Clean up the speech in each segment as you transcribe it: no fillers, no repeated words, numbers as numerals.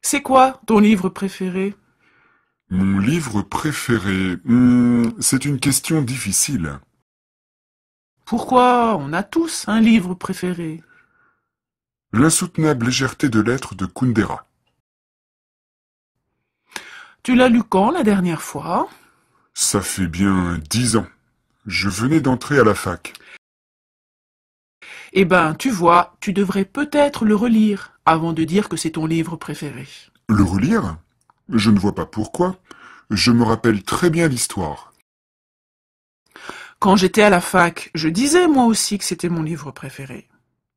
C'est quoi ton livre préféré? Mon livre préféré, c'est une question difficile. Pourquoi on a tous un livre préféré? L'insoutenable légèreté de l'être de Kundera. Tu l'as lu quand la dernière fois? Ça fait bien 10 ans. Je venais d'entrer à la fac. Eh ben, tu vois, tu devrais peut-être le relire avant de dire que c'est ton livre préféré. Le relire? Je ne vois pas pourquoi. Je me rappelle très bien l'histoire. Quand j'étais à la fac, je disais moi aussi que c'était mon livre préféré.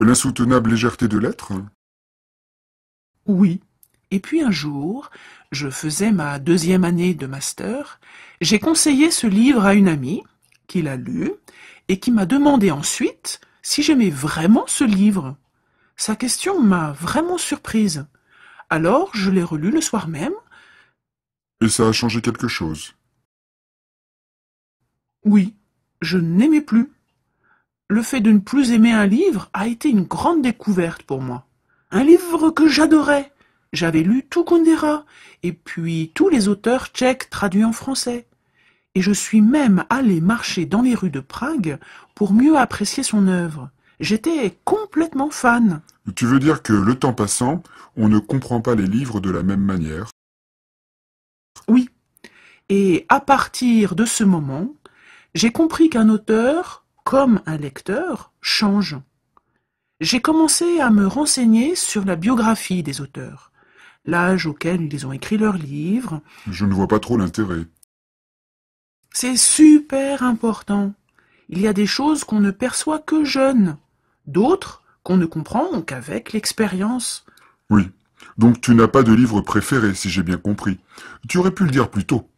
L'insoutenable légèreté de l'être? Oui. Et puis un jour, je faisais ma deuxième année de master, j'ai conseillé ce livre à une amie qui l'a lu et qui m'a demandé ensuite si j'aimais vraiment ce livre. Sa question m'a vraiment surprise. Alors je l'ai relu le soir même. Et ça a changé quelque chose. Oui, je n'aimais plus. Le fait de ne plus aimer un livre a été une grande découverte pour moi. Un livre que j'adorais. J'avais lu tout Kundera, et puis tous les auteurs tchèques traduits en français. Et je suis même allé marcher dans les rues de Prague pour mieux apprécier son œuvre. J'étais complètement fan. Tu veux dire que, le temps passant, on ne comprend pas les livres de la même manière? Oui. Et à partir de ce moment, j'ai compris qu'un auteur, comme un lecteur, change. J'ai commencé à me renseigner sur la biographie des auteurs, l'âge auquel ils ont écrit leurs livres. Je ne vois pas trop l'intérêt. C'est super important. Il y a des choses qu'on ne perçoit que jeune, d'autres qu'on ne comprend qu'avec l'expérience. Oui. Donc tu n'as pas de livre préféré, si j'ai bien compris. Tu aurais pu le dire plus tôt.